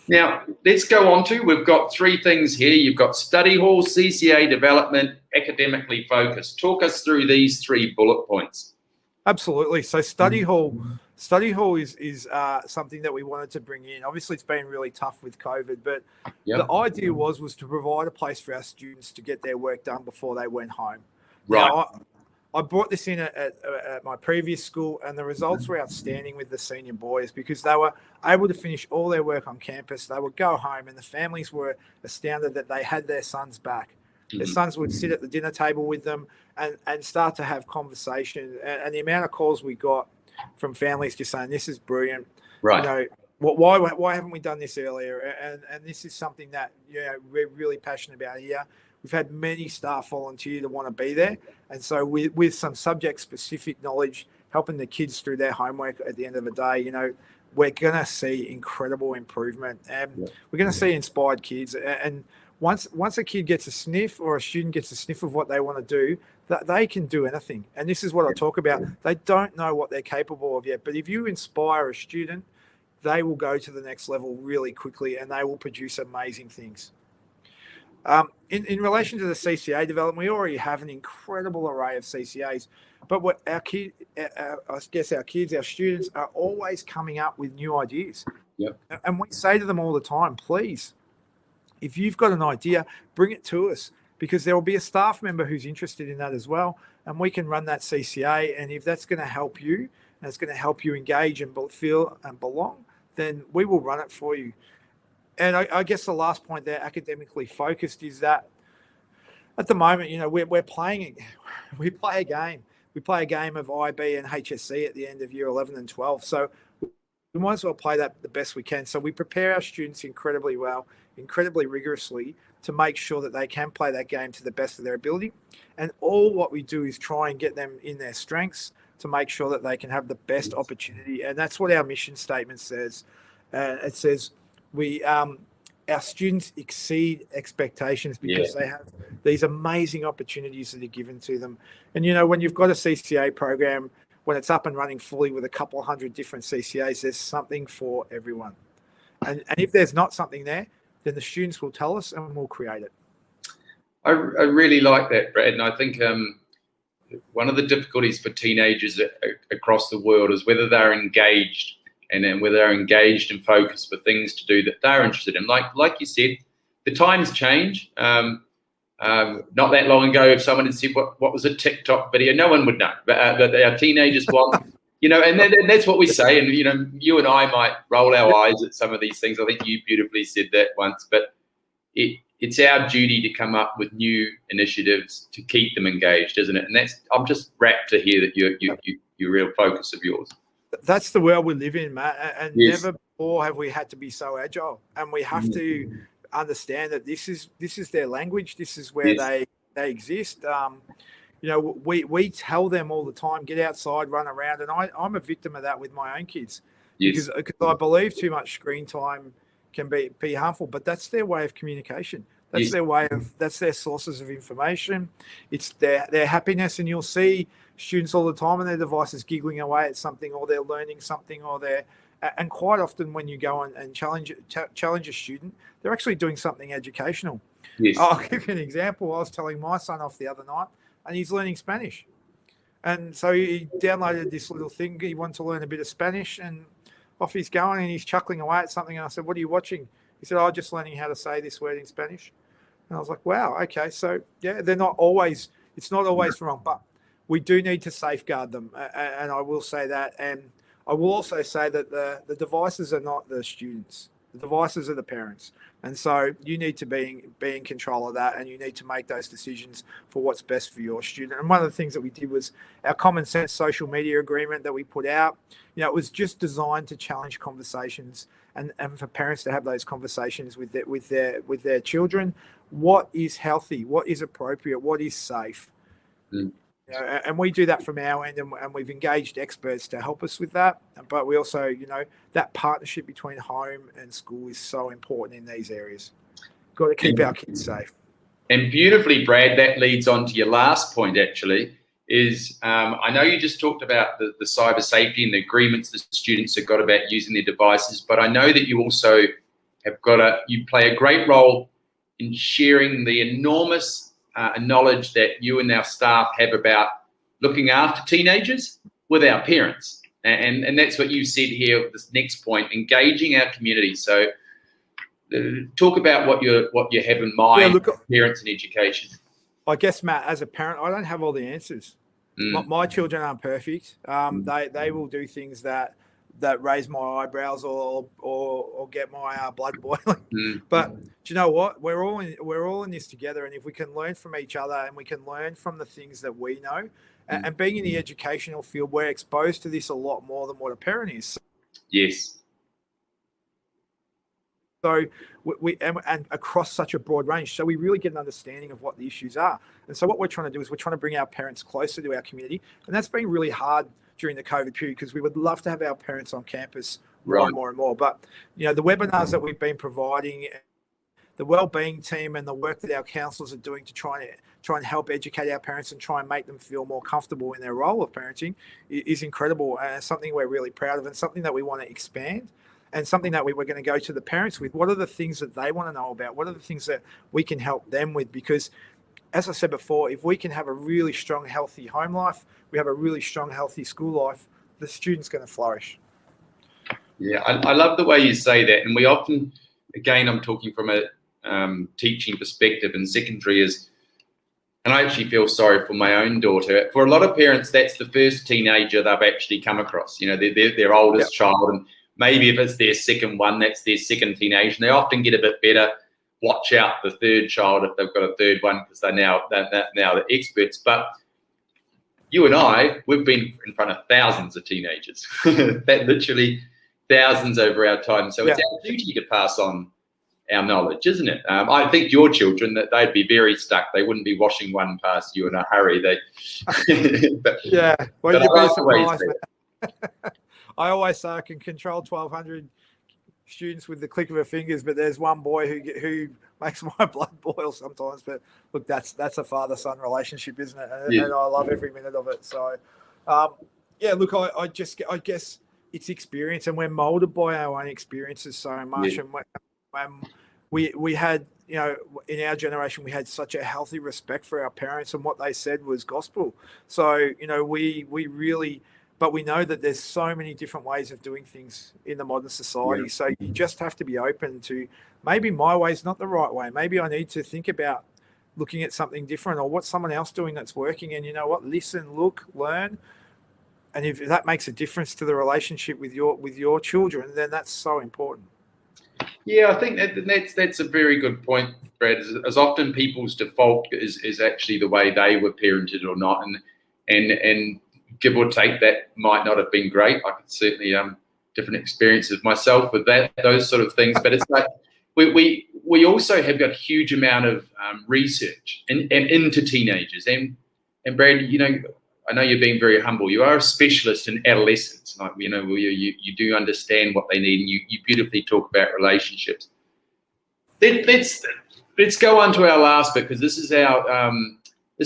Now, let's go on to, we've got 3 things here. You've got study hall, CCA development, academically focused. Talk us through these 3 bullet points. Absolutely. So study hall is something that we wanted to bring in. Obviously, it's been really tough with COVID, but the idea was to provide a place for our students to get their work done before they went home. Right. Now, I brought this in at my previous school, and the results were outstanding with the senior boys because they were able to finish all their work on campus. They would go home, and the families were astounded that they had their sons back. Their sons would sit at the dinner table with them and start to have conversation. And the amount of calls we got from families just saying, "This is brilliant." Right. You know, why haven't we done this earlier? And this is something that we're really passionate about here. We've had many staff volunteer to want to be there. And so with some subject-specific knowledge, helping the kids through their homework at the end of the day, we're going to see incredible improvement. And we're going to see inspired kids. And once a kid gets a sniff or a student gets a sniff of what they want to do, that they can do anything. And this is what I talk about. They don't know what they're capable of yet. But if you inspire a student, they will go to the next level really quickly and they will produce amazing things. In relation to the CCA development, we already have an incredible array of CCAs, but what our students are always coming up with new ideas. Yep. And we say to them all the time, please, if you've got an idea, bring it to us, because there will be a staff member who's interested in that as well, and we can run that CCA. And if that's going to help you, and it's going to help you engage and feel and belong, then we will run it for you. And I guess the last point there, academically focused, is that at the moment, we're playing. We play a game. We play a game of IB and HSC at the end of year 11 and 12. So we might as well play that the best we can. So we prepare our students incredibly well, incredibly rigorously, to make sure that they can play that game to the best of their ability. And all what we do is try and get them in their strengths to make sure that they can have the best opportunity. And that's what our mission statement says. It says, our students exceed expectations because they have these amazing opportunities that are given to them. And, when you've got a CCA program, when it's up and running fully with a couple hundred different CCAs, there's something for everyone. And if there's not something there, then the students will tell us and we'll create it. I really like that, Brad. And I think one of the difficulties for teenagers across the world is whether they're engaged and whether they're engaged and focused for things to do that they're interested in. Like you said, the times change. Not that long ago, if someone had said what was a TikTok video, no one would know. But our teenagers want, and that's what we say. And you and I might roll our eyes at some of these things. I think you beautifully said that once. But it's our duty to come up with new initiatives to keep them engaged, isn't it? And I'm just rapt to hear that your real focus of yours. That's the world we live in, Matt. And never before have we had to be so agile. And we have to understand that this is their language. This is where they exist. We tell them all the time, get outside, run around. And I'm a victim of that with my own kids. Because I believe too much screen time can be harmful. But that's their way of communication. That's that's their sources of information. It's their happiness. And you'll see students all the time on their devices giggling away at something, or they're learning something, and quite often when you go and challenge a student, they're actually doing something educational. I'll give you an example. I was telling my son off the other night, and he's learning Spanish. And so he downloaded this little thing. He wanted to learn a bit of Spanish, and off he's going, and he's chuckling away at something. And I said, "What are you watching?" He said, "I'm just learning how to say this word in Spanish." And I was like, wow, okay. So it's not always wrong, but we do need to safeguard them. And I will say that. And I will also say that the devices are not the students. The devices are the parents. And so you need to be in control of that, and you need to make those decisions for what's best for your student. And one of the things that we did was our common sense social media agreement that we put out. It was just designed to challenge conversations and for parents to have those conversations with their children. What is healthy? What is appropriate? What is safe? And we do that from our end, and we've engaged experts to help us with that. But we also, that partnership between home and school is so important in these areas. Got to keep our kids safe. And beautifully, Brad, that leads on to your last point, actually, is I know you just talked about the cyber safety and the agreements the students have got about using their devices, but I know that you also you play a great role in sharing the enormous knowledge that you and our staff have about looking after teenagers with our parents. And that's what you said here with this next point, engaging our community. So talk about what you have in mind, parents and education. I guess, Matt, as a parent, I don't have all the answers. My children aren't perfect. They will do things that raise my eyebrows or get my blood boiling. But do you know what? We're all in this together, and if we can learn from each other and we can learn from the things that we know, and being in the educational field, we're exposed to this a lot more than what a parent is. Yes. So and across such a broad range, so we really get an understanding of what the issues are. And so what we're trying to do is we're trying to bring our parents closer to our community, and that's been really hard during the COVID period because we would love to have our parents on campus more and more and more. But the webinars that we've been providing, the Wellbeing team, and the work that our counsellors are doing to try and help educate our parents and try and make them feel more comfortable in their role of parenting is incredible, and something we're really proud of, and something that we want to expand. And something that we were going to go to the parents with. What are the things that they want to know about? What are the things that we can help them with? Because, as I said before, if we can have a really strong, healthy home life, we have a really strong, healthy school life, the student's going to flourish. Yeah, I love the way you say that. And we often, again, I'm talking from a teaching perspective in secondary, and I actually feel sorry for my own daughter. For a lot of parents, that's the first teenager they've actually come across. Their oldest child, and maybe if it's their second one, that's their second teenage. And they often get a bit better. Watch out the third child if they've got a third one, because they're now the experts. But you and I, we've been in front of thousands of teenagers, that literally thousands over our time. So it's our duty to pass on our knowledge, isn't it? I think your children, that they'd be very stuck. They wouldn't be washing one past you in a hurry. Well, you'd be surprised. I always say I can control 1,200 students with the click of a fingers, but there's one boy who makes my blood boil sometimes. But look, that's a father-son relationship, isn't it? And I love every minute of it. So, look, I guess it's experience, and we're molded by our own experiences so much. And we had, in our generation, we had such a healthy respect for our parents, and what they said was gospel. So, we really. But we know that there's so many different ways of doing things in the modern society. So you just have to be open to, maybe my way is not the right way. Maybe I need to think about looking at something different, or what's someone else doing that's working. And you know what? Listen, look, learn. And if that makes a difference to the relationship with your children, then that's so important. Yeah, I think that's a very good point, Brad. As often people's default is actually the way they were parented or not, and give or take, that might not have been great. I could certainly different experiences myself with those sort of things. But it's like we also have got a huge amount of research and into teenagers. And Brad, I know you're being very humble. You are a specialist in adolescence. Like you do understand what they need, and you beautifully talk about relationships. Let's go on to our last bit, because this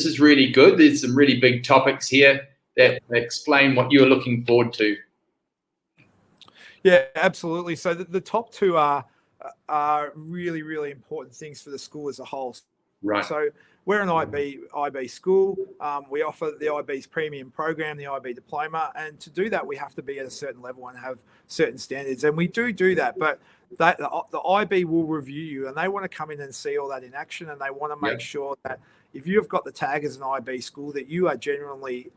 is really good. There's some really big topics here that explain what you're looking forward to. Yeah, absolutely. So the top two are really, really important things for the school as a whole. Right. So we're an IB school. We offer the IB's premium program, the IB diploma, and to do that, we have to be at a certain level and have certain standards, and we do that. But the IB will review you, and they want to come in and see all that in action, and they want to make sure that if you've got the tag as an IB school, that you are genuinely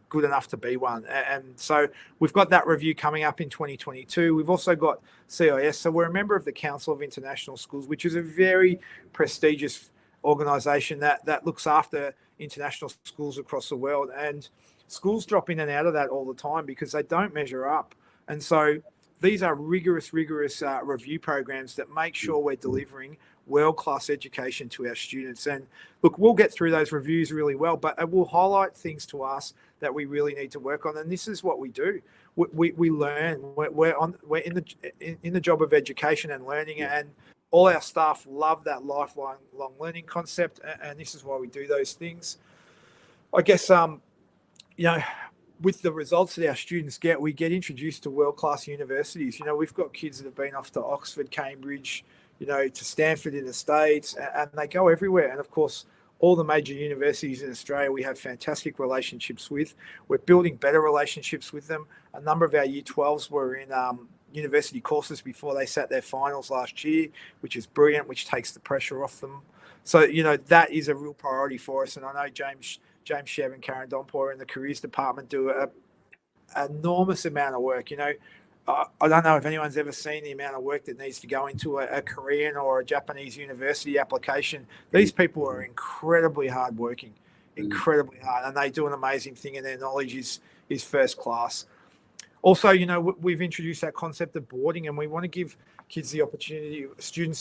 good enough to be one. And so we've got that review coming up in 2022. We've also got AIS. So we're a member of the Council of International Schools, which is a very prestigious organisation that looks after international schools across the world. And schools drop in and out of that all the time because they don't measure up. And so these are rigorous review programs that make sure we're delivering world-class education to our students. And look, we'll get through those reviews really well, but it will highlight things to us that we really need to work on. And this is what we do. We learn. We're in the job of education and learning, and all our staff love that lifelong learning concept. And this is why we do those things. I guess with the results that our students get, we get introduced to world-class universities. We've got kids that have been off to Oxford, Cambridge, to Stanford in the States, and they go everywhere. And of course, all the major universities in Australia, we have fantastic relationships with. We're building better relationships with them. A number of our Year 12s were in university courses before they sat their finals last year, which is brilliant, which takes the pressure off them. So, that is a real priority for us. And I know James Shebb and Karen Donpour in the careers department do an enormous amount of work. I don't know if anyone's ever seen the amount of work that needs to go into a Korean or a Japanese university application. These people are incredibly hardworking, incredibly hard, and they do an amazing thing, and their knowledge is first class. Also, we've introduced that concept of boarding, and we want to give students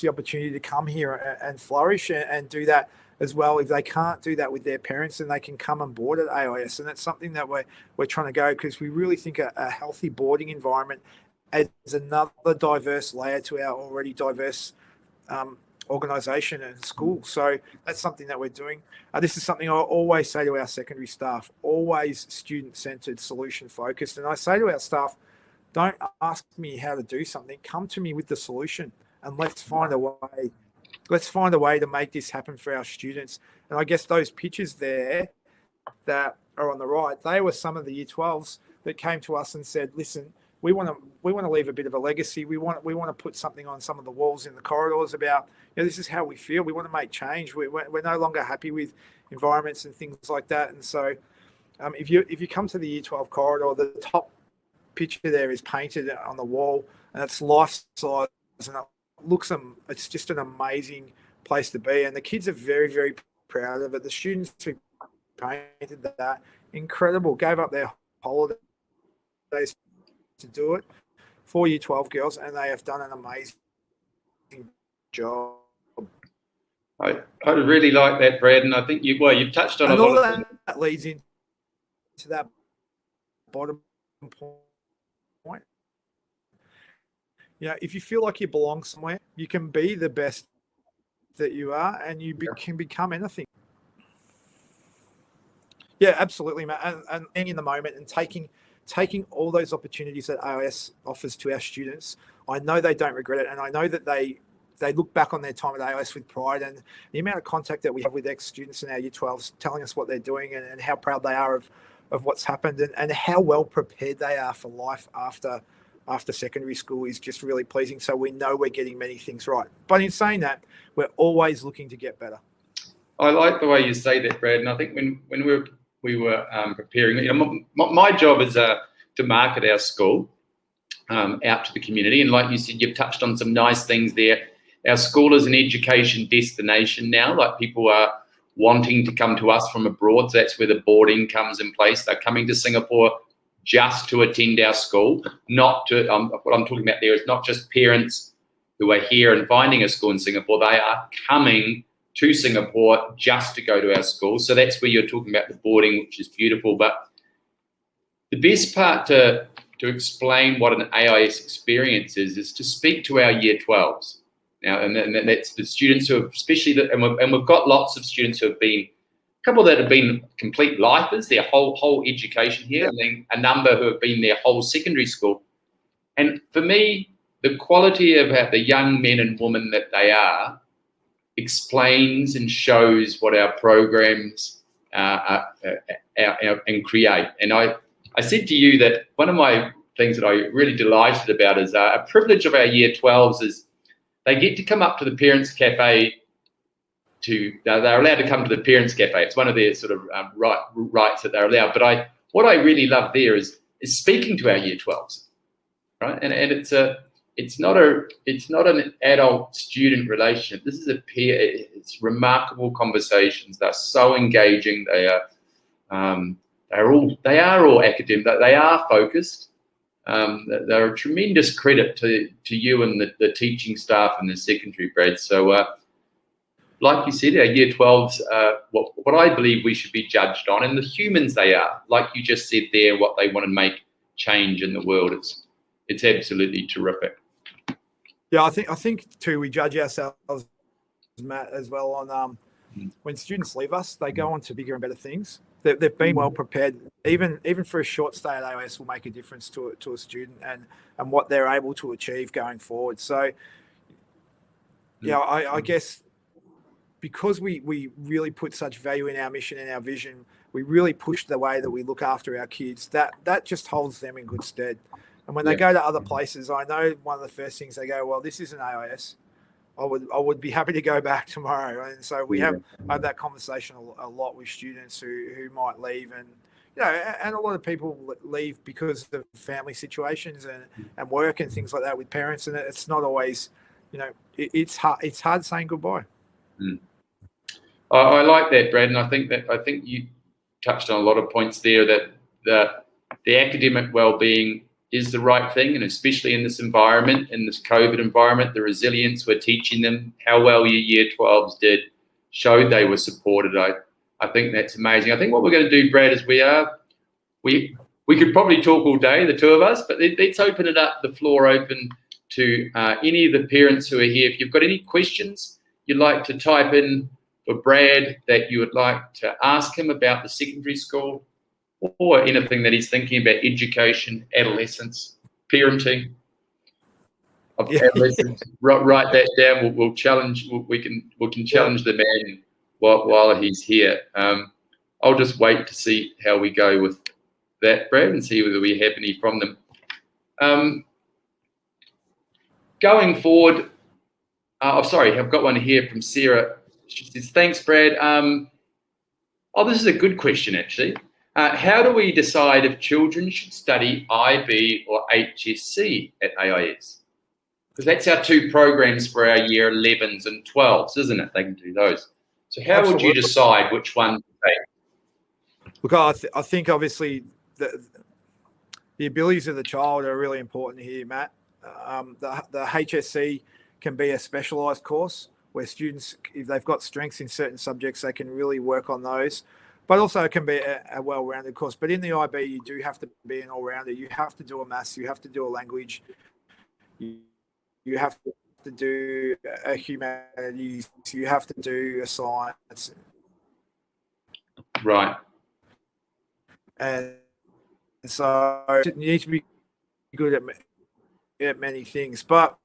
the opportunity to come here and flourish and do that as well. If they can't do that with their parents, then they can come and board at AIS, and that's something that we're trying to go, because we really think a healthy boarding environment adds another diverse layer to our already diverse organisation and school. So that's something that we're doing. This is something I always say to our secondary staff: always student-centred, solution-focused. And I say to our staff, don't ask me how to do something. Come to me with the solution, and let's find a way. Let's find a way to make this happen for our students. And I guess those pictures there that are on the right, they were some of the Year 12s that came to us and said, listen, we want to leave a bit of a legacy. We want to put something on some of the walls in the corridors about, this is how we feel. We want to make change. We're no longer happy with environments and things like that. And so if you come to the Year 12 corridor, the top picture there is painted on the wall, and it's life size, and it's just an amazing place to be, and the kids are very, very proud of it. The students who painted that, incredible, gave up their holidays to do it, 4 Year 12 girls, and they have done an amazing job. I really like that, Brad, and I think you've touched on and a lot all of that leads into that bottom point. If you feel like you belong somewhere, you can be the best that you are, and you can become anything. Yeah, absolutely, Matt. And being in the moment and taking all those opportunities that AIS offers to our students, I know they don't regret it, and I know that they look back on their time at AIS with pride, and the amount of contact that we have with ex-students in our Year 12s telling us what they're doing and how proud they are of what's happened, and how well prepared they are for life after secondary school is just really pleasing. So we know we're getting many things right. But in saying that, we're always looking to get better. I like the way you say that, Brad. And I think when we were preparing, my job is to market our school out to the community. And like you said, you've touched on some nice things there. Our school is an education destination now. Like, people are wanting to come to us from abroad. So that's where the boarding comes in place. They're coming to Singapore just to attend our school, not to, what I'm talking about there is not just parents who are here and finding a school in Singapore. They are coming to Singapore just to go to our school. So that's where you're talking about the boarding, which is beautiful. But the best part to explain what an AIS experience is to speak to our Year 12s. Now, and that's the students who have, and we've got lots of students who have been, a couple that have been complete lifers, their whole education here, and then a number who have been their whole secondary school. And for me, the quality of the young men and women that they are explains and shows what our programs and create. And I said to you that one of my things that I'm really delighted about is a privilege of our Year 12s is they get to come up to the Parents Cafe. They're allowed to come to the Parents Cafe. It's one of their sort of rights that they're allowed. But what I really love there is speaking to our Year 12s, right? And it's not an adult student relationship. This is a peer. It's remarkable conversations. They're so engaging. They are all academic. They are focused. They're a tremendous credit to you and the teaching staff and the secondary, Brad. So. Like you said, our Year 12s, what I believe we should be judged on, and the humans they are, like you just said there, what they want to make change in the world. It's absolutely terrific. Yeah, I think too, we judge ourselves, Matt, as well on when students leave us, they go on to bigger and better things. They've been well prepared. Even for a short stay at AIS will make a difference to a student and what they're able to achieve going forward. So, I guess, because we really put such value in our mission and our vision, we really push the way that we look after our kids. That just holds them in good stead. And when they go to other places, I know one of the first things they go, well, this isn't AIS. I would be happy to go back tomorrow. And so we have that conversation a lot with students who might leave, and and a lot of people leave because of family situations and work and things like that with parents, and it's not always, it's hard saying goodbye. I like that, Brad, and I think you touched on a lot of points there, that the academic well-being is the right thing, and especially in this environment, in this COVID environment, the resilience we're teaching them, how well your year 12s did, showed they were supported. I think that's amazing. I think what we're going to do, Brad, is we could probably talk all day, the two of us, but let's open it up, the floor open to any of the parents who are here. If you've got any questions you'd like to type in for Brad that you would like to ask him about the secondary school, or anything that he's thinking about education, adolescence, parenting of adolescents, write that down. We'll challenge. We can challenge the man while he's here. I'll just wait to see how we go with that, Brad, and see whether we have any from them. Going forward, sorry, I've got one here from Sarah. She says, "Thanks, Brad. This is a good question, actually. How do we decide if children should study IB or HSC at AIS? Because that's our two programs for our year 11s and 12s, isn't it? They can do those. So how Absolutely. would you decide which one to take?" Look, I think obviously the abilities of the child are really important here, Matt. The HSC can be a specialised course where students, if they've got strengths in certain subjects, they can really work on those. But also it can be a well-rounded course. But in the IB, you do have to be an all-rounder. You have to do a maths. You have to do a language. You have to do a humanities. You have to do a science. Right. And so you need to be good at many things. But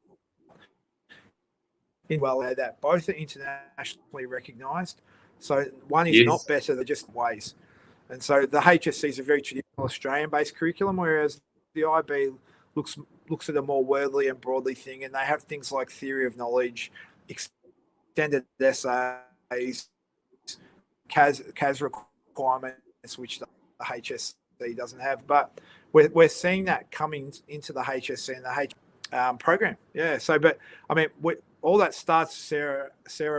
that both are internationally recognised. So one is not better, they're just ways. And so the HSC is a very traditional Australian-based curriculum, whereas the IB looks at a more worldly and broadly thing, and they have things like theory of knowledge, extended essays, CAS requirements, which the HSC doesn't have. But we're seeing that coming into the HSC and the H program. Yeah. So, but I mean, all that starts, Sarah,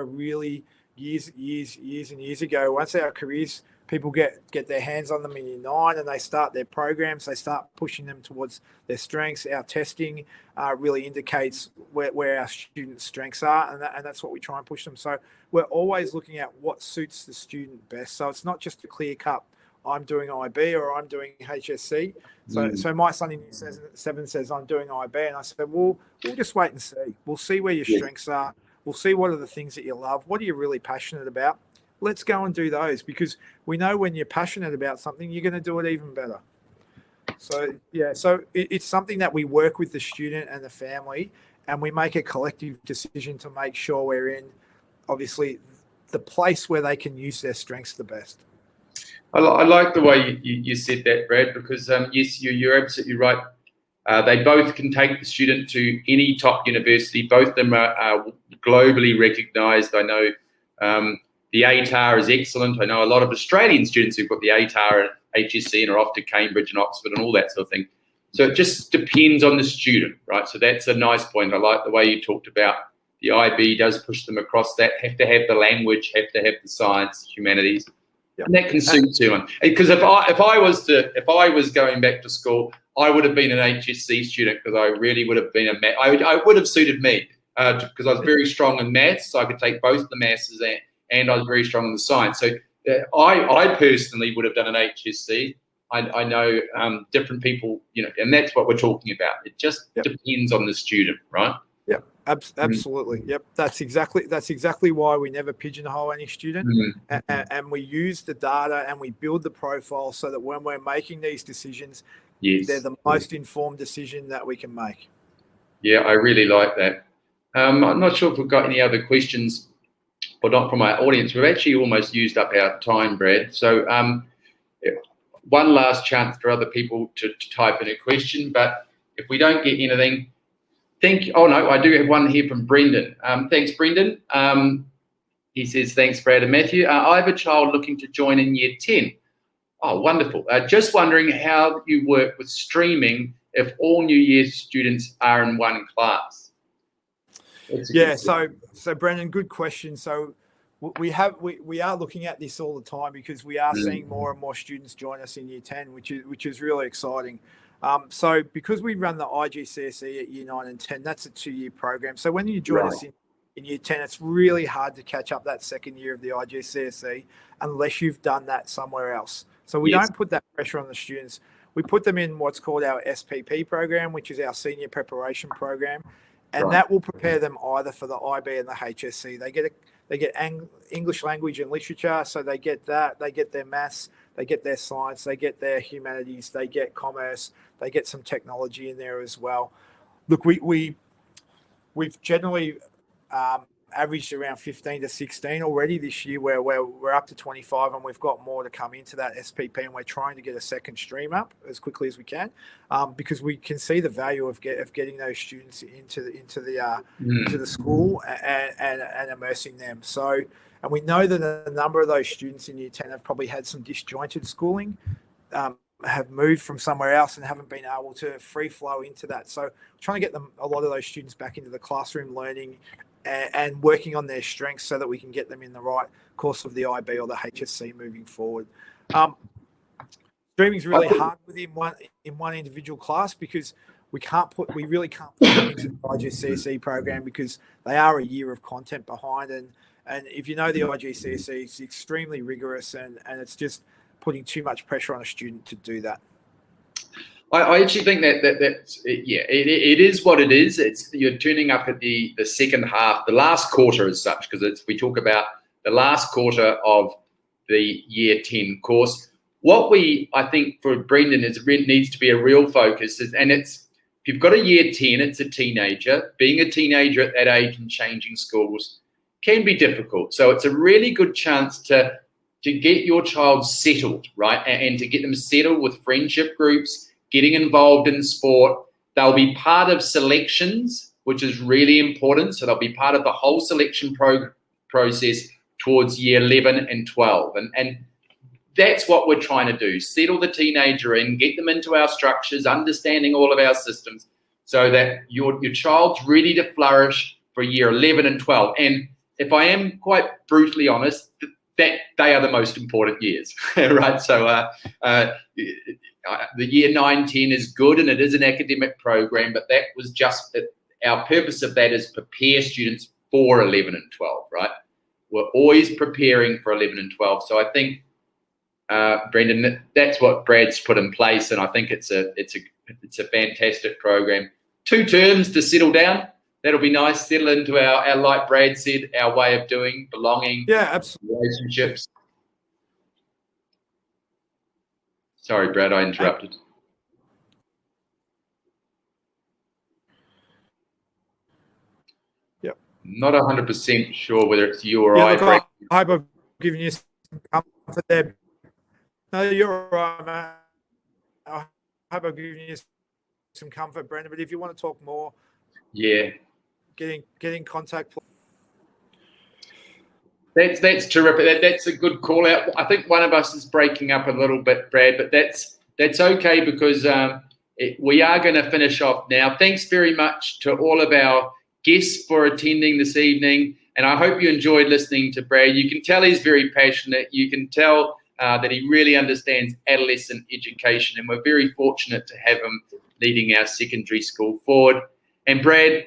really years and years ago. Once our careers, people get their hands on them in year 9 and they start their programs, they start pushing them towards their strengths. Our testing really indicates where our students' strengths are, and that's what we try and push them. So we're always looking at what suits the student best. So it's not just a clear cut, I'm doing IB or I'm doing HSC. So my son in year 7 says, I'm doing IB. And I said, well, we'll just wait and see. We'll see where your strengths are. We'll see what are the things that you love. What are you really passionate about? Let's go and do those, because we know when you're passionate about something, you're going to do it even better. So, yeah, so it's something that we work with the student and the family, and we make a collective decision to make sure we're in, obviously, the place where they can use their strengths the best. I like the way you said that, Brad, because yes, you're absolutely right. They both can take the student to any top university. Both of them are globally recognised. I know the ATAR is excellent. I know a lot of Australian students who've got the ATAR and HSC and are off to Cambridge and Oxford and all that sort of thing. So it just depends on the student, right? So that's a nice point. I like the way you talked about the IB does push them across that, have to have the language, have to have the science, humanities. Yep. And that can suit someone. Because if I was going back to school, I would have been an HSC student, because I really would have been I would have suited me, because I was very strong in maths, so I could take both the maths and I was very strong in the science. So I personally would have done an HSC. I know different people, and that's what we're talking about. It just depends on the student, right? Yep, absolutely. Yep, that's exactly why we never pigeonhole any student, and we use the data and we build the profile so that when we're making these decisions, they're the most informed decision that we can make. Yeah, I really like that. I'm not sure if we've got any other questions, or not from our audience. We've actually almost used up our time, Brad. So one last chance for other people to type in a question, but if we don't get anything, Thank you. Oh, no, I do have one here from Brendan. Thanks, Brendan. He says, thanks, Brad and Matthew. I have a child looking to join in year 10. Oh, wonderful. Just wondering how you work with streaming if all new year students are in one class. Yeah, so Brendan, good question. So we are looking at this all the time because we are seeing more and more students join us in year 10, which is really exciting. So because we run the IGCSE at year 9 and 10, that's a 2-year program. So when you join us in year 10, it's really hard to catch up that second year of the IGCSE unless you've done that somewhere else. So we don't put that pressure on the students. We put them in what's called our SPP program, which is our senior preparation program. And that will prepare them either for the IB and the HSC. They get English language and literature, so they get that. They get their maths, they get their science, they get their humanities, they get commerce, they get some technology in there as well. Look, we've generally averaged around 15 to 16 already this year, where we're up to 25, and we've got more to come into that SPP, and we're trying to get a second stream up as quickly as we can, because we can see the value of getting those students into the school and immersing them. So, and we know that a number of those students in year 10 have probably had some disjointed schooling, have moved from somewhere else and haven't been able to free flow into that. So we're trying to get a lot of those students back into the classroom learning and working on their strengths so that we can get them in the right course of the IB or the HSC moving forward. Streaming is really hard within one individual class because we really can't put them into the IGCSE program because they are a year of content behind, and if you know the IGCSE, it's extremely rigorous, and it's just putting too much pressure on a student to do that. I actually think that's it is what it is. You're turning up at the second half, the last quarter as such, because we talk about the last quarter of the year 10 course. What I think for Brendan needs to be a real focus if you've got a year 10, it's a teenager. Being a teenager at that age and changing schools can be difficult. So it's a really good chance to get your child settled, right, and to get them settled with friendship groups, getting involved in sport. They'll be part of selections, which is really important. So they'll be part of the whole selection process towards year 11 and 12. And that's what we're trying to do, settle the teenager in, get them into our structures, understanding all of our systems so that your child's ready to flourish for year 11 and 12. And if I am quite brutally honest, that they are the most important years, right? So the year 9-10 is good and it is an academic program, but that was just our purpose of that is prepare students for 11 and 12, right? We're always preparing for 11 and 12. So I think, Brendan, that's what Brad's put in place, and I think it's a fantastic program. 2 terms to settle down. That'll be nice. Settle into our like Brad said, our way of doing, belonging, absolutely, relationships. Sorry, Brad, I interrupted. Yep. Not 100% sure whether it's you or I. Look, I hope I've given you some comfort there. No, you're all right, man. I hope I've given you some comfort, Brendan. But if you want to talk more, get in contact. That's terrific. That's a good call out. I think one of us is breaking up a little bit, Brad, but that's okay because we are going to finish off now. Thanks very much to all of our guests for attending this evening, and I hope you enjoyed listening to Brad. You can tell he's very passionate. You can tell that he really understands adolescent education, and we're very fortunate to have him leading our secondary school forward. And Brad,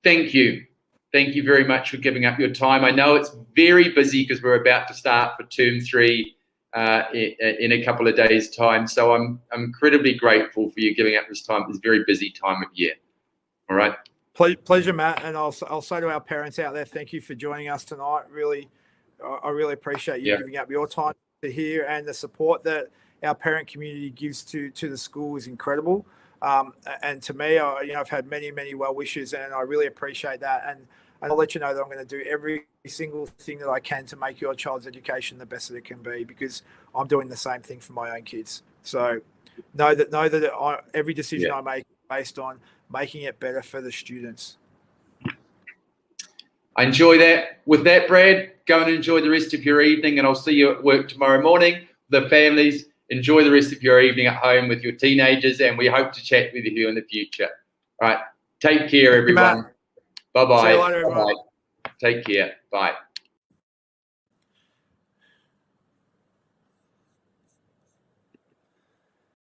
thank you. Thank you very much for giving up your time. I know it's very busy because we're about to start for term 3 in a couple of days' time. So I'm incredibly grateful for you giving up this time, this very busy time of year. All right. Pleasure, Matt. And I'll say to our parents out there, thank you for joining us tonight. I really appreciate you giving up your time to hear, and the support that our parent community gives to the school is incredible. And to me, I've had many well wishes, and I really appreciate that. And I'll let you know that I'm going to do every single thing that I can to make your child's education the best that it can be, because I'm doing the same thing for my own kids. So know that every decision I make based on making it better for the students. I enjoy that. With that, Brad, go and enjoy the rest of your evening, and I'll see you at work tomorrow morning. The families, enjoy the rest of your evening at home with your teenagers, and we hope to chat with you in the future. All right. Take care, everyone. Bye-bye. See you later, everyone. Bye-bye. Take care. Bye.